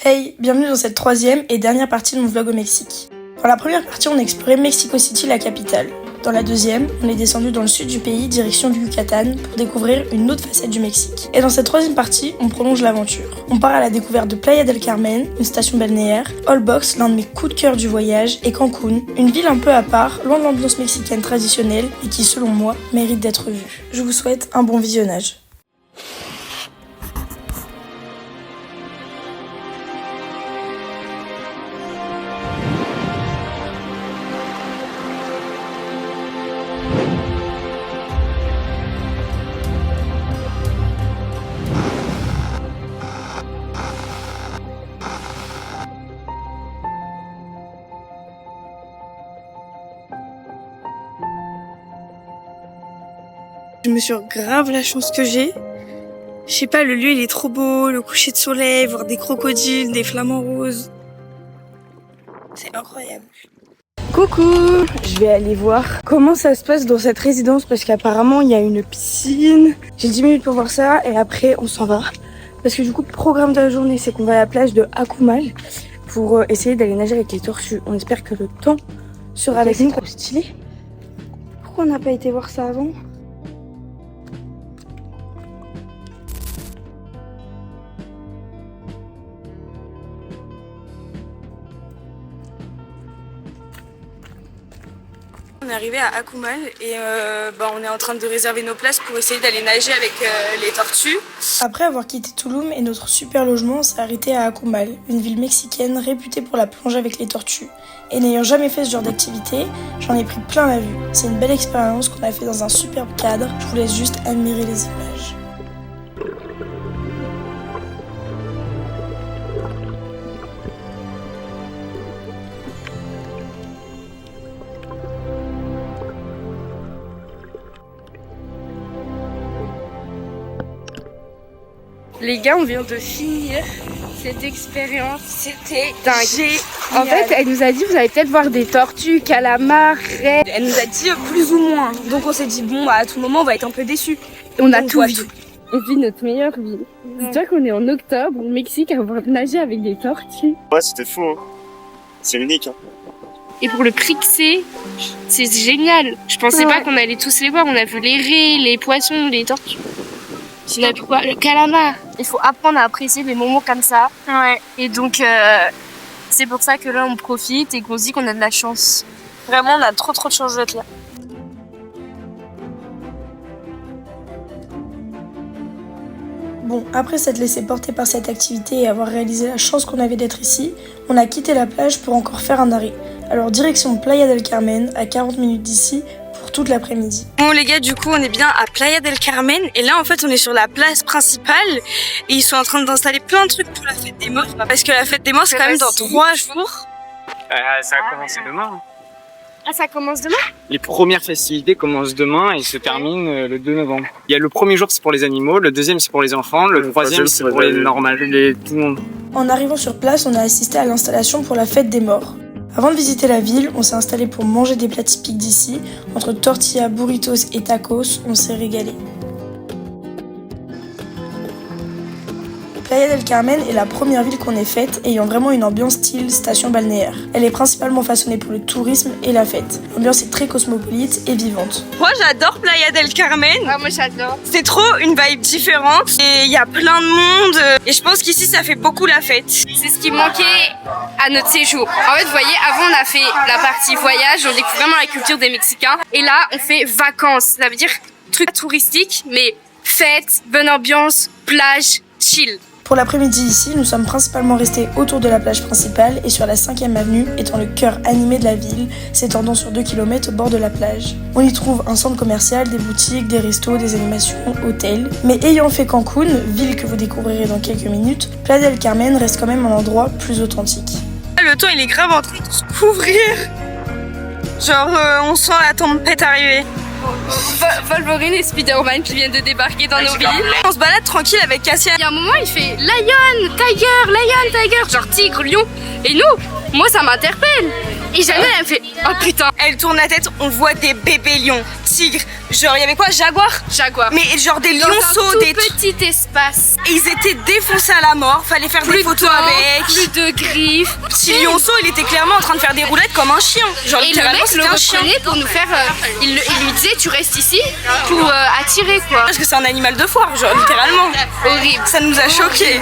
Hey, bienvenue dans cette troisième et dernière partie de mon vlog au Mexique. Dans la première partie, on a exploré Mexico City, la capitale. Dans la deuxième, on est descendu dans le sud du pays, direction du Yucatan, pour découvrir une autre facette du Mexique. Et dans cette troisième partie, on prolonge l'aventure. On part à la découverte de Playa del Carmen, une station balnéaire, Holbox, l'un de mes coups de cœur du voyage, et Cancun, une ville un peu à part, loin de l'ambiance mexicaine traditionnelle, et qui, selon moi, mérite d'être vue. Je vous souhaite un bon visionnage. Je mesure grave la chance que j'ai. Je sais pas, le lieu il est trop beau, le coucher de soleil, voir des crocodiles, des flamants roses. C'est incroyable. Coucou! Je vais aller voir comment ça se passe dans cette résidence parce qu'apparemment il y a une piscine. J'ai 10 minutes pour voir ça et après on s'en va. Parce que du coup le programme de la journée c'est qu'on va à la plage de Akumal pour essayer d'aller nager avec les tortues. On espère que le temps sera avec nous. Stylé. Pourquoi on n'a pas été voir ça avant? On est arrivé à Akumal et on est en train de réserver nos places pour essayer d'aller nager avec les tortues. Après avoir quitté Tulum et notre super logement, on s'est arrêté à Akumal, une ville mexicaine réputée pour la plongée avec les tortues. Et n'ayant jamais fait ce genre d'activité, j'en ai pris plein la vue. C'est une belle expérience qu'on a fait dans un superbe cadre. Je vous laisse juste admirer les images. Les gars, on vient de finir cette expérience, c'était dingue. En fait, elle nous a dit, vous allez peut-être voir des tortues, calamars, raies. Elle nous a dit plus ou moins. Donc on s'est dit, bon, à tout moment, on va être un peu déçus. On a tout vu. On vit notre meilleure vie. Dis-toi qu'on est en octobre au Mexique à voir nager avec des tortues. Ouais, c'était fou, hein. C'est unique, hein. Et pour le prix que c'est génial. Je pensais pas qu'on allait tous les voir. On a vu les raies, les poissons, les tortues. On a vu quoi? Le calamar. Il faut apprendre à apprécier les moments comme ça. Ouais. Et donc, c'est pour ça que là, on profite et qu'on se dit qu'on a de la chance. Vraiment, on a trop de chance d'être là. Bon, après s'être laissé porter par cette activité et avoir réalisé la chance qu'on avait d'être ici, on a quitté la plage pour encore faire un arrêt. Alors direction Playa del Carmen, à 40 minutes d'ici, pour toute l'après-midi. Bon les gars, du coup on est bien à Playa del Carmen et là en fait on est sur la place principale et ils sont en train d'installer plein de trucs pour la fête des morts. Parce que la fête des morts c'est quand même dans 3 jours. Ça a commencé demain. Ah, ça commence demain? Les premières festivités commencent demain et se terminent le 2 novembre. Il y a le premier jour c'est pour les animaux, le deuxième c'est pour les enfants, le troisième c'est pour les normales, tout le monde. En arrivant sur place, on a assisté à l'installation pour la fête des morts. Avant de visiter la ville, on s'est installé pour manger des plats typiques d'ici. Entre tortillas, burritos et tacos, on s'est régalé. Playa del Carmen est la première ville qu'on ait faite, ayant vraiment une ambiance style station balnéaire. Elle est principalement façonnée pour le tourisme et la fête. L'ambiance est très cosmopolite et vivante. Moi j'adore Playa del Carmen. Ah, moi j'adore. C'est trop une vibe différente et il y a plein de monde. Et je pense qu'ici ça fait beaucoup la fête. C'est ce qui manquait à notre séjour. En fait, vous voyez, avant on a fait la partie voyage, on découvre vraiment la culture des Mexicains. Et là, on fait vacances. Ça veut dire truc touristique, mais fête, bonne ambiance, plage, chill. Pour l'après-midi ici, nous sommes principalement restés autour de la plage principale et sur la 5e avenue, étant le cœur animé de la ville, s'étendant sur 2 km au bord de la plage. On y trouve un centre commercial, des boutiques, des restos, des animations, hôtels. Mais ayant fait Cancun, ville que vous découvrirez dans quelques minutes, Playa del Carmen reste quand même un endroit plus authentique. Le temps il est grave en train de se couvrir. Genre on sent la tempête arriver. Wolverine et Spider-Man qui viennent de débarquer dans nos villes. On se balade tranquille avec Cassia. Il y a un moment, il fait lion, tiger, genre tigre, lion. Et nous, moi ça m'interpelle. Et Jeanne, elle me fait oh putain. Elle tourne la tête, on voit des bébés lions, tigres, genre il y avait quoi, jaguar? Jaguar. Mais genre des Dans lionceaux, un tout des petit espace. Et ils étaient défoncés à la mort, fallait faire des photos avec. Plus de griffes. Petit lionceau, il était clairement en train de faire des roulettes comme un chien. Genre Et le littéralement mec le c'était un chien. reprenait pour nous faire. Il lui disait tu restes ici pour attirer quoi. Parce que c'est un animal de foire, genre littéralement. Horrible. Ça nous a choqués.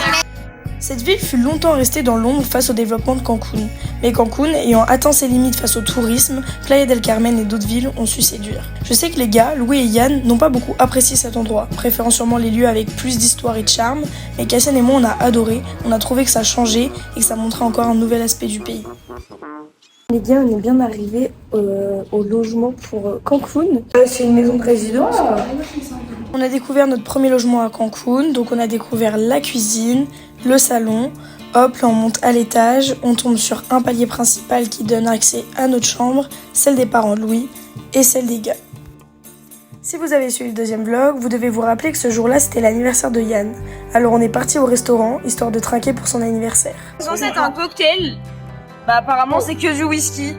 Cette ville fut longtemps restée dans l'ombre face au développement de Cancun. Mais Cancun, ayant atteint ses limites face au tourisme, Playa del Carmen et d'autres villes ont su séduire. Je sais que les gars, Louis et Yann, n'ont pas beaucoup apprécié cet endroit, préférant sûrement les lieux avec plus d'histoire et de charme, mais Cassian et moi on a adoré, on a trouvé que ça changeait et que ça montrait encore un nouvel aspect du pays. Les gars, on est bien arrivés au logement pour Cancun. C'est une maison de résidence. On a découvert notre premier logement à Cancun, donc on a découvert la cuisine, le salon. Hop, là on monte à l'étage, on tombe sur un palier principal qui donne accès à notre chambre, celle des parents de Louis et celle des gars. Si vous avez suivi le deuxième vlog, vous devez vous rappeler que ce jour-là c'était l'anniversaire de Yann. Alors on est parti au restaurant, histoire de trinquer pour son anniversaire. C'est censé être un cocktail. Bah apparemment c'est que du whisky.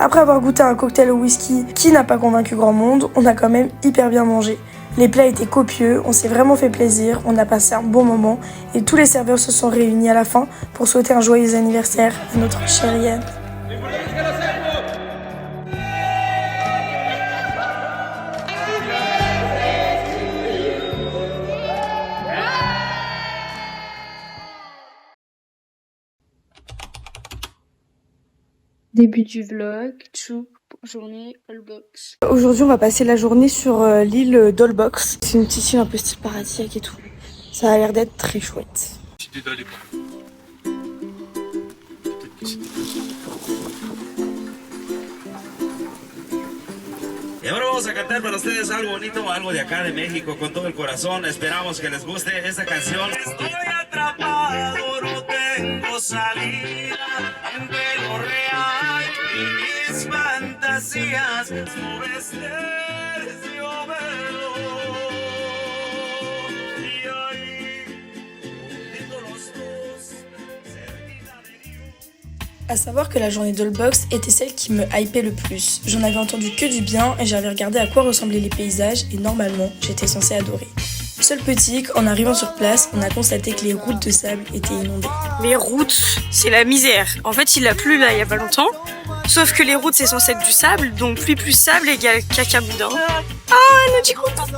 Après avoir goûté un cocktail au whisky qui n'a pas convaincu grand monde, on a quand même hyper bien mangé. Les plats étaient copieux, on s'est vraiment fait plaisir, on a passé un bon moment et tous les serveurs se sont réunis à la fin pour souhaiter un joyeux anniversaire à notre chère Yann. Début du vlog, journée Holbox. Aujourd'hui on va passer la journée sur l'île d'Holbox. C'est une petite île un peu style paradisiaque et tout. Ça a l'air d'être très chouette. Y ahora vamos a cantar para ustedes algo bonito, algo de acá de México con todo el corazón. Esperamos que les guste esta canción. Estoy atrapado, no tengo salida entre lo real y mis fantasías. Su besticio velo. Y ahí, juntitos los dos, cerquita de Dios. À savoir que la journée d'Holbox était celle qui me hypait le plus. J'en avais entendu que du bien et j'avais regardé à quoi ressemblaient les paysages et normalement, j'étais censée adorer. Seul petit, en arrivant sur place, on a constaté que les routes de sable étaient inondées. Les routes, c'est la misère. En fait il a plu là il y a pas longtemps. Sauf que les routes c'est censé être du sable, donc pluie plus sable égale caca boudin. Ah, elle nous dit qu'on peut.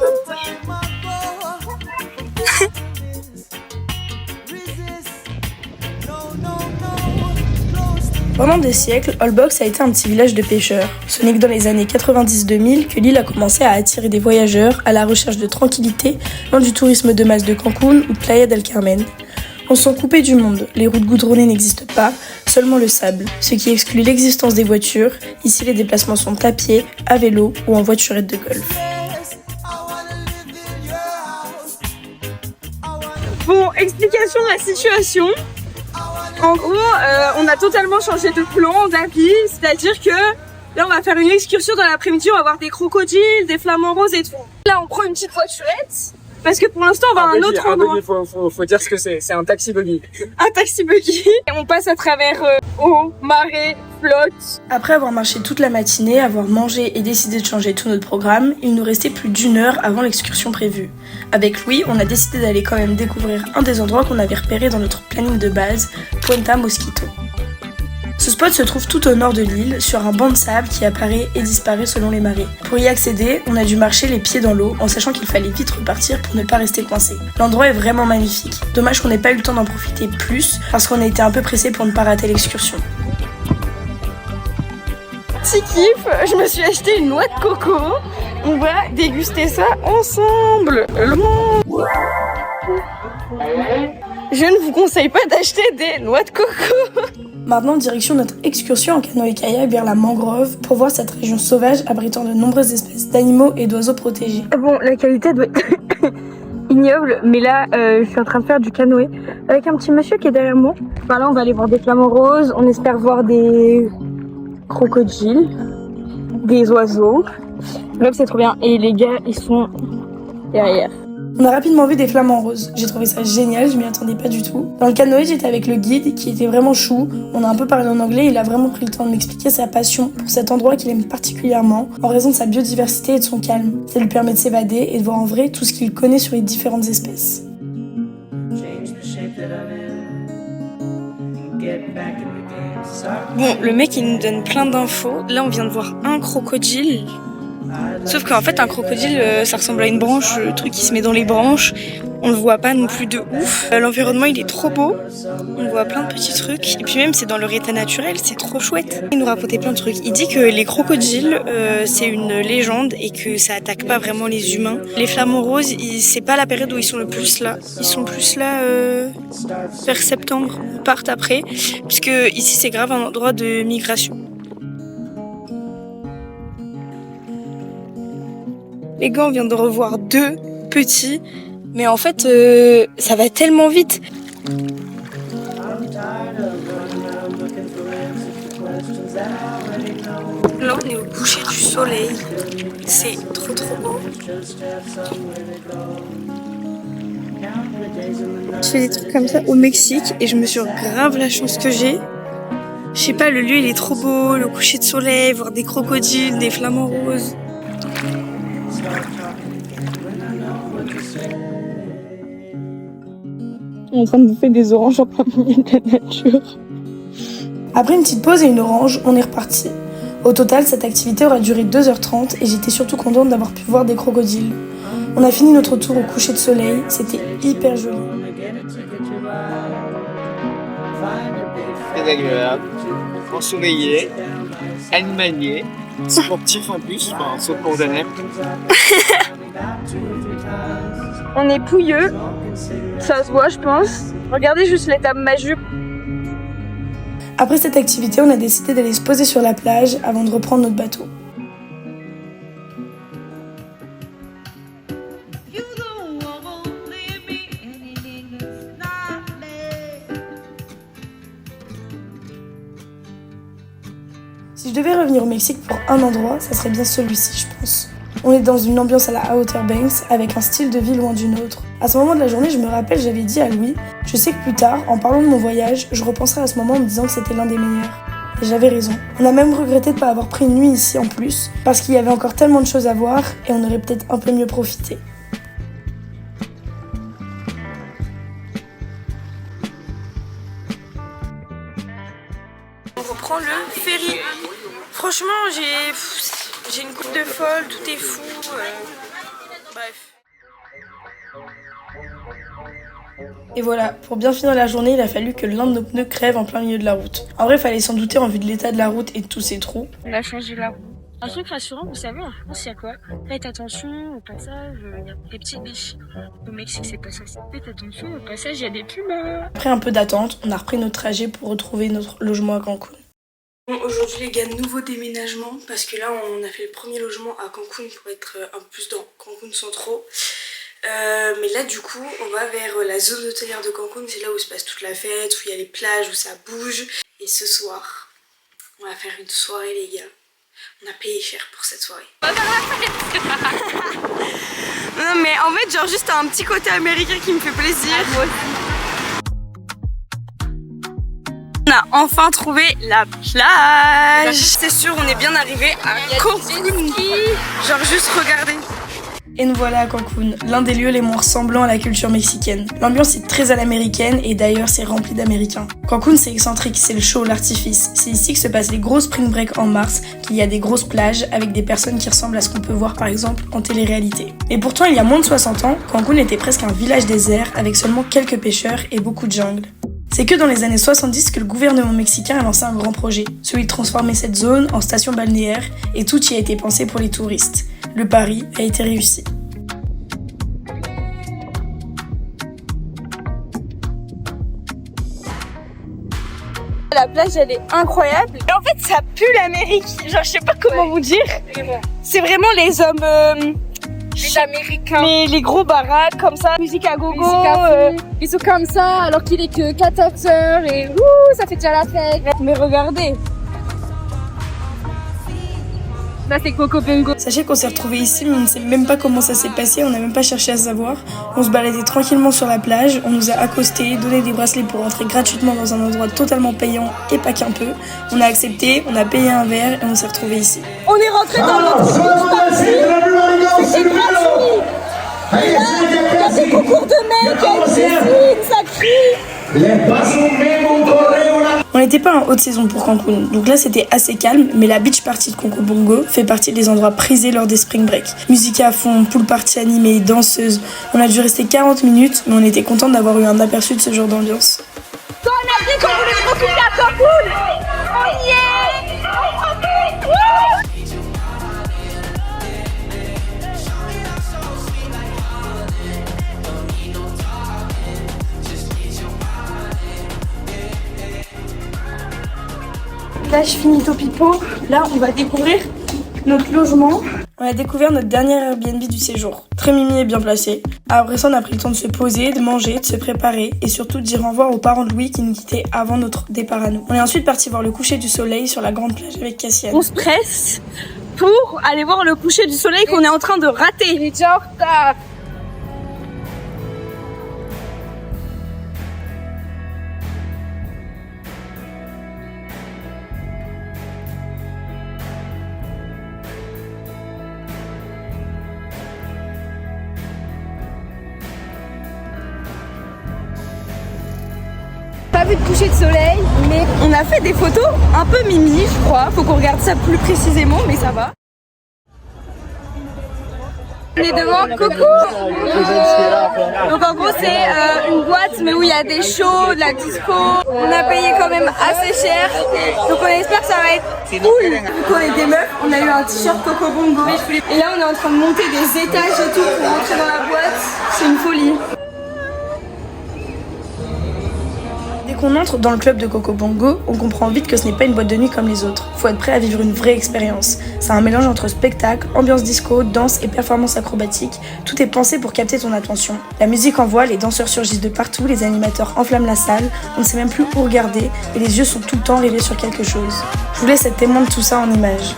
Pendant des siècles, Holbox a été un petit village de pêcheurs. Ce n'est que dans les années 90-2000 que l'île a commencé à attirer des voyageurs à la recherche de tranquillité loin du tourisme de masse de Cancun ou de Playa del Carmen. On s'en coupait du monde, les routes goudronnées n'existent pas, seulement le sable, ce qui exclut l'existence des voitures. Ici les déplacements sont à pied, à vélo ou en voiturette de golf. Bon, explication de la situation. En gros, on a totalement changé de plan, d'avis, c'est-à-dire que là on va faire une excursion dans l'après-midi, on va voir des crocodiles, des flamants roses et tout. Là on prend une petite voiturette, parce que pour l'instant on va à un autre endroit. Faut dire ce que c'est un taxi buggy. Un taxi buggy. Et on passe à travers eau, marée, flotte. Après avoir marché toute la matinée, avoir mangé et décidé de changer tout notre programme, il nous restait plus d'1 heure avant l'excursion prévue. Avec Louis, on a décidé d'aller quand même découvrir un des endroits qu'on avait repéré dans notre planning de base, Puente Mosquito. Ce spot se trouve tout au nord de l'île, sur un banc de sable qui apparaît et disparaît selon les marées. Pour y accéder, on a dû marcher les pieds dans l'eau, en sachant qu'il fallait vite repartir pour ne pas rester coincé. L'endroit est vraiment magnifique. Dommage qu'on n'ait pas eu le temps d'en profiter plus, parce qu'on a été un peu pressés pour ne pas rater l'excursion. Petit kiff, je me suis acheté une noix de coco. On va déguster ça ensemble. Je ne vous conseille pas d'acheter des noix de coco. Maintenant, direction notre excursion en canoë-kayak vers la mangrove pour voir cette région sauvage abritant de nombreuses espèces d'animaux et d'oiseaux protégés. Bon, la qualité doit être ignoble, mais là, je suis en train de faire du canoë avec un petit monsieur qui est derrière moi. Enfin, là, on va aller voir des flamants roses, on espère voir des crocodiles, des oiseaux. Bref, c'est trop bien. Et les gars, ils sont derrière. On a rapidement vu des flamants roses. J'ai trouvé ça génial, je m'y attendais pas du tout. Dans le canoë, j'étais avec le guide qui était vraiment chou. On a un peu parlé en anglais et il a vraiment pris le temps de m'expliquer sa passion pour cet endroit qu'il aime particulièrement en raison de sa biodiversité et de son calme. Ça lui permet de s'évader et de voir en vrai tout ce qu'il connaît sur les différentes espèces. Bon, le mec il nous donne plein d'infos. Là on vient de voir un crocodile. Sauf qu'en fait un crocodile ça ressemble à une branche, le truc qui se met dans les branches. On le voit pas non plus de ouf. L'environnement il est trop beau. On voit plein de petits trucs. Et puis même c'est dans leur état naturel, c'est trop chouette. Il nous racontait plein de trucs. Il dit que les crocodiles c'est une légende et que ça attaque pas vraiment les humains. Les flamants roses, c'est pas la période où ils sont le plus là. Ils sont plus là vers septembre. Ils partent après. Puisque ici c'est grave un endroit de migration. Les gars, on vient de revoir 2 petits, mais en fait, ça va tellement vite. Là, on est au coucher du soleil. C'est trop beau. Je fais des trucs comme ça au Mexique et je me suis grave la chance que j'ai. Je sais pas, le lieu il est trop beau, le coucher de soleil, voir des crocodiles, des flamants roses. On est en train de bouffer des oranges en plein milieu de la nature. Après une petite pause et une orange, on est reparti. Au total, cette activité aura duré 2h30 et j'étais surtout contente d'avoir pu voir des crocodiles. On a fini notre tour au coucher de soleil, c'était hyper joli. Très agréable, ensoleillé, animalier, sportif en plus, enfin sauf pour Daniel. On est pouilleux, ça se voit je pense. Regardez juste l'état de ma jupe. Après cette activité, on a décidé d'aller se poser sur la plage avant de reprendre notre bateau. Si je devais revenir au Mexique pour un endroit, ça serait bien celui-ci, je pense. On est dans une ambiance à la Outer Banks, avec un style de vie loin du nôtre. À ce moment de la journée, je me rappelle, j'avais dit à Louis, je sais que plus tard, en parlant de mon voyage, je repenserai à ce moment en me disant que c'était l'un des meilleurs. Et j'avais raison. On a même regretté de ne pas avoir pris une nuit ici en plus, parce qu'il y avait encore tellement de choses à voir, et on aurait peut-être un peu mieux profité. On reprend le ferry. Franchement, j'ai une coupe de folle, tout est fou. Bref. Et voilà, pour bien finir la journée, il a fallu que l'un de nos pneus crève en plein milieu de la route. En vrai, il fallait s'en douter en vue de l'état de la route et de tous ces trous. On a changé la roue. Un truc rassurant, vous savez, en France, il y a quoi? Faites attention au passage, il y a des petites biches. Au Mexique, c'est pas ça. Faites attention au passage, il y a des pumas. Après un peu d'attente, on a repris notre trajet pour retrouver notre logement à Cancun. Bon, aujourd'hui les gars, nouveau déménagement parce que là on a fait le premier logement à Cancun pour être un peu plus dans Cancun Centro. Mais là du coup on va vers la zone hôtelière de Cancun, c'est là où se passe toute la fête, où il y a les plages, où ça bouge. Et ce soir, on va faire une soirée les gars. On a payé cher pour cette soirée. Non mais en fait genre juste un petit côté américain qui me fait plaisir. Moi aussi. On a enfin trouvé la plage. C'est sûr, on est bien arrivé à Cancun. Genre juste regardez. Et nous voilà à Cancun, l'un des lieux les moins ressemblants à la culture mexicaine. L'ambiance est très à l'américaine et d'ailleurs c'est rempli d'américains. Cancun c'est excentrique, c'est le show, l'artifice. C'est ici que se passent les gros spring break en mars, qu'il y a des grosses plages avec des personnes qui ressemblent à ce qu'on peut voir par exemple en télé-réalité. Et pourtant il y a moins de 60 ans, Cancun était presque un village désert avec seulement quelques pêcheurs et beaucoup de jungle. C'est que dans les années 70 que le gouvernement mexicain a lancé un grand projet, celui de transformer cette zone en station balnéaire, et tout y a été pensé pour les touristes. Le pari a été réussi. La plage elle est incroyable. Et en fait ça pue l'Amérique. Genre je sais pas comment vous dire. C'est vraiment les hommes... Les Américains. Les gros baraques comme ça, musique à gogo. Ils sont comme ça alors qu'il est que 14h et ouh, ça fait déjà la fête. Mais regardez. Là, c'est Coco Bongo. Sachez qu'on s'est retrouvés ici, mais on ne sait même pas comment ça s'est passé, on n'a même pas cherché à savoir. On se baladait tranquillement sur la plage, on nous a accostés, donné des bracelets pour entrer gratuitement dans un endroit totalement payant et pas qu'un peu. On a accepté, on a payé un verre et on s'est retrouvés ici. On est rentré dans notre bus party. C'était gratuit. Et là, il y a des concours de mecs, il y a une piscine, ça crie. On n'était pas en haute saison pour Cancun, donc là c'était assez calme, mais la beach party de Coco Bongo fait partie des endroits prisés lors des spring break. Musique à fond, pool party animée, danseuse. On a dû rester 40 minutes, mais on était content d'avoir eu un aperçu de ce genre d'ambiance. Quand on a dit qu'on voulait profiter à Cancun, on y est. Là, je finis Topipo. Là, on va découvrir notre logement. On a découvert notre dernière Airbnb du séjour. Très mimi et bien placé. Après ça, on a pris le temps de se poser, de manger, de se préparer et surtout de dire au revoir aux parents de Louis qui nous quittaient avant notre départ à nous. On est ensuite parti voir le coucher du soleil sur la grande plage avec Cassiane. On se presse pour aller voir le coucher du soleil qu'on est en train de rater. Il est déjà en retard. Pas vu de coucher de soleil, mais on a fait des photos un peu mimi, je crois. Faut qu'on regarde ça plus précisément, mais ça va. On est devant Coco. Donc en gros c'est une boîte mais où il y a des shows, de la disco. On a payé quand même assez cher. Donc on espère que ça va être cool. Vu qu'on est des meufs, on a eu un t-shirt Coco Bongo. Et là on est en train de monter des étages et tout pour rentrer dans la boîte. C'est une folie. Dès qu'on entre dans le club de Coco Bongo, on comprend vite que ce n'est pas une boîte de nuit comme les autres. Faut être prêt à vivre une vraie expérience. C'est un mélange entre spectacle, ambiance disco, danse et performance acrobatique. Tout est pensé pour capter ton attention. La musique envoie, les danseurs surgissent de partout, les animateurs enflamment la salle, on ne sait même plus où regarder et les yeux sont tout le temps rivés sur quelque chose. Je vous laisse être témoin de tout ça en images.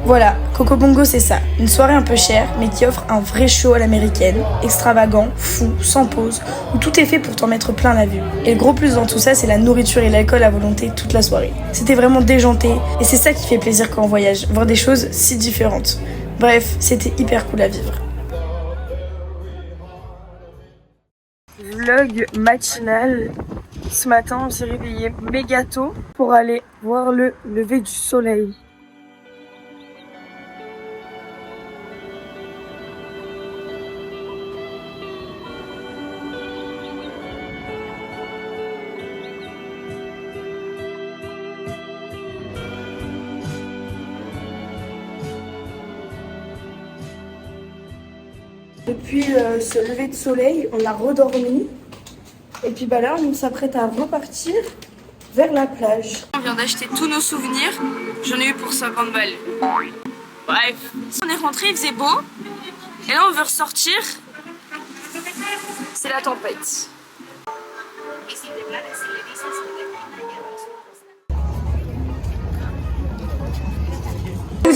Voilà, Coco Bongo c'est ça, une soirée un peu chère, mais qui offre un vrai show à l'américaine, extravagant, fou, sans pause, où tout est fait pour t'en mettre plein la vue. Et le gros plus dans tout ça, c'est la nourriture et l'alcool à volonté toute la soirée. C'était vraiment déjanté, et c'est ça qui fait plaisir quand on voyage, voir des choses si différentes. Bref, c'était hyper cool à vivre. Vlog matinal. Ce matin, on s'est réveillé méga tôt pour aller voir le lever du soleil. Depuis ce lever de soleil, on a redormi. Et puis là, on s'apprête à repartir vers la plage. On vient d'acheter tous nos souvenirs. J'en ai eu pour 50 balles. Bref. On est rentré, il faisait beau. Et là, on veut ressortir. C'est la tempête.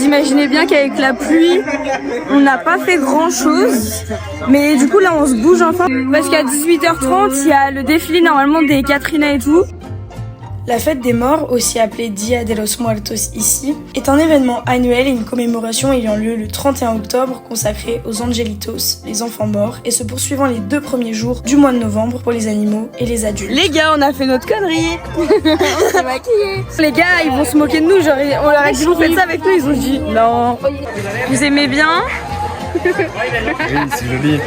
imaginez bien qu'avec la pluie, on n'a pas fait grand chose. Mais du coup là on se bouge enfin parce qu'à 18h30 il y a le défilé normalement des Catrina et tout. La fête des morts, aussi appelée Dia de los Muertos ici, est un événement annuel et une commémoration ayant lieu le 31 octobre consacrée aux Angelitos, les enfants morts, et se poursuivant les 2 premiers jours du mois de novembre pour les animaux et les adultes. Les gars, on a fait notre connerie. On s'est maquillés. Les gars, ils vont se moquer de nous, genre on leur a dit vous faites ça avec nous, ils ont dit non. Vous aimez bien? Oui, c'est joli.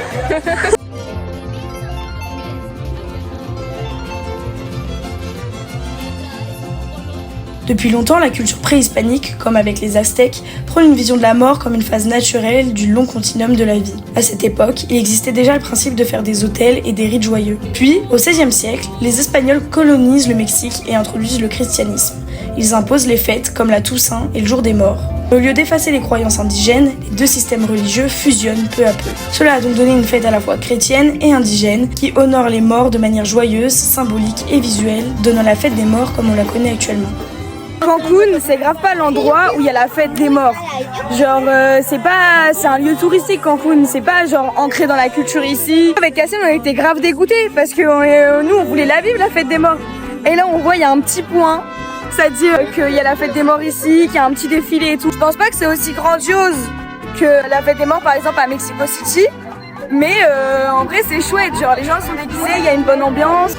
Depuis longtemps, la culture préhispanique, comme avec les Aztèques, prend une vision de la mort comme une phase naturelle du long continuum de la vie. À cette époque, il existait déjà le principe de faire des autels et des rites joyeux. Puis, au XVIe siècle, les Espagnols colonisent le Mexique et introduisent le christianisme. Ils imposent les fêtes comme la Toussaint et le jour des morts. Au lieu d'effacer les croyances indigènes, les 2 systèmes religieux fusionnent peu à peu. Cela a donc donné une fête à la fois chrétienne et indigène qui honore les morts de manière joyeuse, symbolique et visuelle, donnant la fête des morts comme on la connaît actuellement. Cancun, c'est grave pas l'endroit où il y a la fête des morts. Genre, c'est un lieu touristique Cancun, c'est pas genre ancré dans la culture ici. Avec Cassian, on était grave dégoûtés parce que nous, on voulait la vivre la fête des morts. Et là, on voit, il y a un petit point, ça dit qu'il y a la fête des morts ici, qu'il y a un petit défilé et tout. Je pense pas que c'est aussi grandiose que la fête des morts, par exemple, à Mexico City. Mais en vrai, c'est chouette, genre les gens sont déguisés, il y a une bonne ambiance.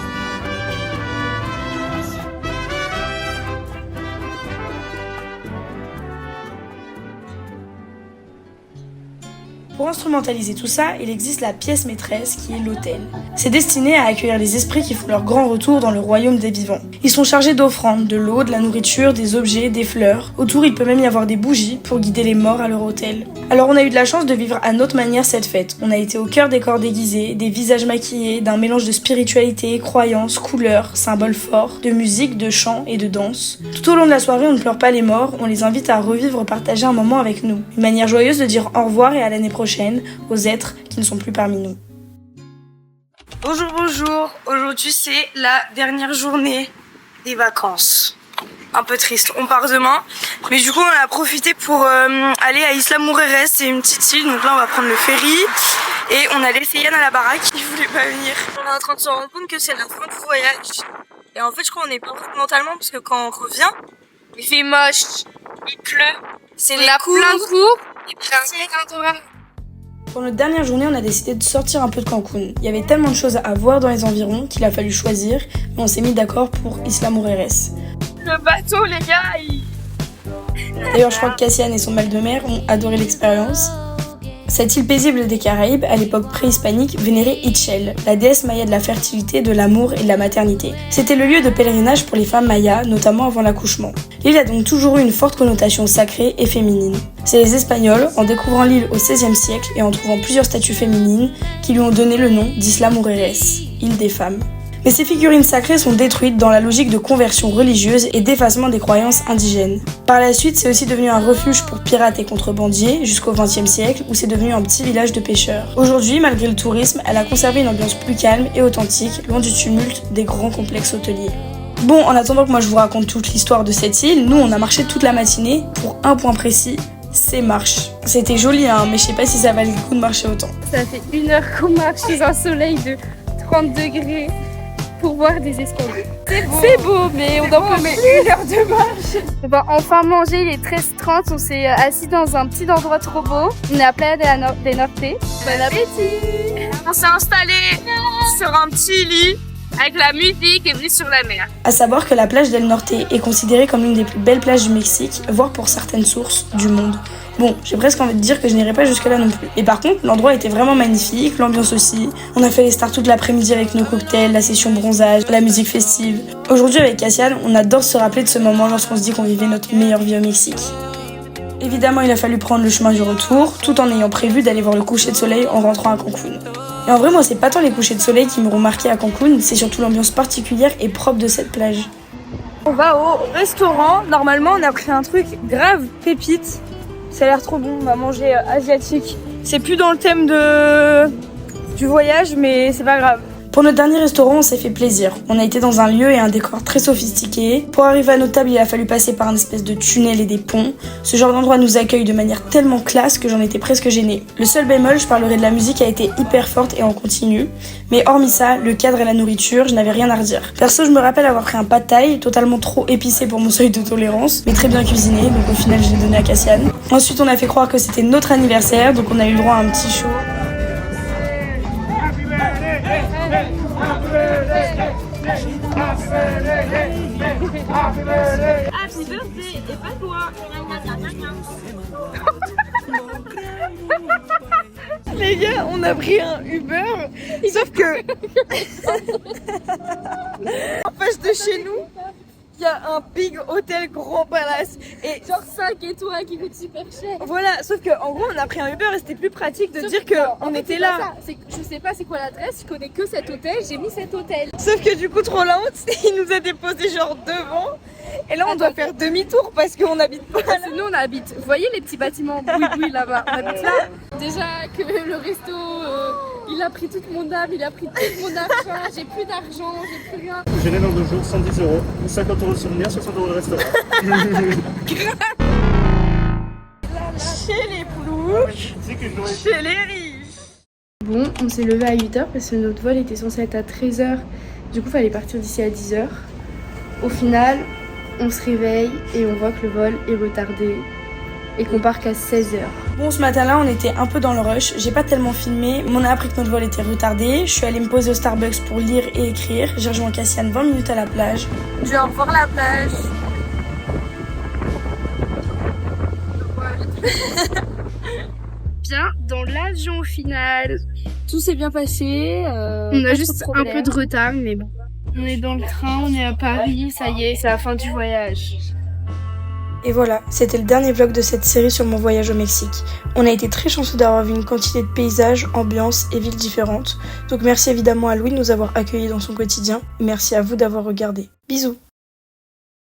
Pour instrumentaliser tout ça, il existe la pièce maîtresse qui est l'autel. C'est destiné à accueillir les esprits qui font leur grand retour dans le royaume des vivants. Ils sont chargés d'offrandes, de l'eau, de la nourriture, des objets, des fleurs. Autour, il peut même y avoir des bougies pour guider les morts à leur autel. Alors on a eu de la chance de vivre à notre manière cette fête. On a été au cœur des corps déguisés, des visages maquillés, d'un mélange de spiritualité, croyances, couleurs, symboles forts, de musique, de chant et de danse. Tout au long de la soirée, on ne pleure pas les morts, on les invite à revivre, partager un moment avec nous. Une manière joyeuse de dire au revoir et à l'année prochaine aux êtres qui ne sont plus parmi nous. Bonjour, bonjour. Aujourd'hui, c'est la dernière journée des vacances. Un peu triste. On part demain. Mais du coup, on a profité pour aller à Isla Mujeres. C'est une petite île. Donc là, on va prendre le ferry. Et on a laissé Yann à la baraque. Il voulait pas venir. On est en train de se rendre compte que c'est la fin du voyage. Et en fait, je crois qu'on est pas prêt mentalement parce que quand on revient, il fait moche. Il pleut. C'est On a plein de cours. Et plein de Pour notre dernière journée, on a décidé de sortir un peu de Cancun. Il y avait tellement de choses à voir dans les environs qu'il a fallu choisir, mais on s'est mis d'accord pour Isla Mujeres. Le bateau, les gars, D'ailleurs, je crois que Cassian et son mal de mer ont adoré l'expérience. Cette île paisible des Caraïbes, à l'époque préhispanique, vénérait Itchel, la déesse maya de la fertilité, de l'amour et de la maternité. C'était le lieu de pèlerinage pour les femmes mayas, notamment avant l'accouchement. L'île a donc toujours eu une forte connotation sacrée et féminine. C'est les Espagnols, en découvrant l'île au XVIe siècle et en trouvant plusieurs statues féminines, qui lui ont donné le nom d'Isla Mujeres, île des femmes. Mais ces figurines sacrées sont détruites dans la logique de conversion religieuse et d'effacement des croyances indigènes. Par la suite, c'est aussi devenu un refuge pour pirates et contrebandiers jusqu'au XXe siècle où c'est devenu un petit village de pêcheurs. Aujourd'hui, malgré le tourisme, elle a conservé une ambiance plus calme et authentique, loin du tumulte des grands complexes hôteliers. Bon, en attendant que moi je vous raconte toute l'histoire de cette île, nous on a marché toute la matinée pour un point précis, ces marches. C'était joli hein, mais je sais pas si ça valait le coup de marcher autant. Ça fait 1 heure qu'on marche sous un soleil de 30 degrés. Pour voir des escaliers. C'est beau, mais on en peut mais 1 heure de marche. On va enfin manger, il est 13h30, on s'est assis dans un petit endroit trop beau. On est à Playa del Norte. Bon appétit. On s'est installé sur un petit lit avec la musique et vue sur la mer. À savoir que la plage del Norte est considérée comme l'une des plus belles plages du Mexique, voire pour certaines sources du monde. Bon, j'ai presque envie de dire que je n'irai pas jusque là non plus. Et par contre, l'endroit était vraiment magnifique, l'ambiance aussi. On a fait les stars toute l'après-midi avec nos cocktails, la session bronzage, la musique festive. Aujourd'hui avec Cassian, on adore se rappeler de ce moment lorsqu'on se dit qu'on vivait notre meilleure vie au Mexique. Évidemment, il a fallu prendre le chemin du retour, tout en ayant prévu d'aller voir le coucher de soleil en rentrant à Cancun. Et en vrai, moi, c'est pas tant les couchers de soleil qui m'auront marqué à Cancun, c'est surtout l'ambiance particulière et propre de cette plage. On va au restaurant. Normalement, on a pris un truc grave pépite. Ça a l'air trop bon, on va manger asiatique. C'est plus dans le thème du voyage, mais c'est pas grave. Pour notre dernier restaurant, on s'est fait plaisir. On a été dans un lieu et un décor très sophistiqué. Pour arriver à notre table, il a fallu passer par un espèce de tunnel et des ponts. Ce genre d'endroit nous accueille de manière tellement classe que j'en étais presque gênée. Le seul bémol, je parlerai de la musique, a été hyper forte et en continu. Mais hormis ça, le cadre et la nourriture, je n'avais rien à redire. Perso, je me rappelle avoir pris un pad thaï, totalement trop épicé pour mon seuil de tolérance, mais très bien cuisiné, donc au final je l'ai donné à Cassiane. Ensuite, on a fait croire que c'était notre anniversaire, donc on a eu le droit à un petit show. Happy birthday et pas toi. Les gars, on a pris un Uber, sauf que en face de chez nous, il y a un big hôtel Grand Palace et Genre 5 étoiles qui coûtent super cher. voilà, sauf que en gros on a pris un Uber et c'était plus pratique de dire que on était là. Je sais pas c'est quoi l'adresse, je connais que cet hôtel, j'ai mis cet hôtel. Sauf que du coup trop la honte, il nous a déposé genre devant et là on doit faire demi-tour parce qu'on habite pas là. Nous on habite, vous voyez les petits bâtiments boui là-bas, on habite là. Déjà que le resto, il a pris toute mon âme, il a pris tout mon argent, j'ai plus d'argent, j'ai plus rien. Je l'ai dans 2 jours, 110 €. 50 € de souvenir, 60 € de restaurant. Chez les ploucs, chez les riches. Bon, on s'est levé à 8h parce que notre vol était censé être à 13h, du coup il fallait partir d'ici à 10h. Au final, on se réveille et on voit que le vol est retardé et qu'on part qu'à 16h. Bon, ce matin-là, on était un peu dans le rush. J'ai pas tellement filmé, mais on a appris que notre vol était retardé. Je suis allée me poser au Starbucks pour lire et écrire. J'ai rejoint Cassiane 20 minutes à la plage. Je vais revoir la plage. Bien dans l'avion au final. Tout s'est bien passé. On a juste un peu de retard, mais bon. On est dans le train, on est à Paris, ça y est, c'est la fin du voyage. Et voilà, c'était le dernier vlog de cette série sur mon voyage au Mexique. On a été très chanceux d'avoir vu une quantité de paysages, ambiances et villes différentes. Donc merci évidemment à Louis de nous avoir accueillis dans son quotidien. Merci à vous d'avoir regardé. Bisous.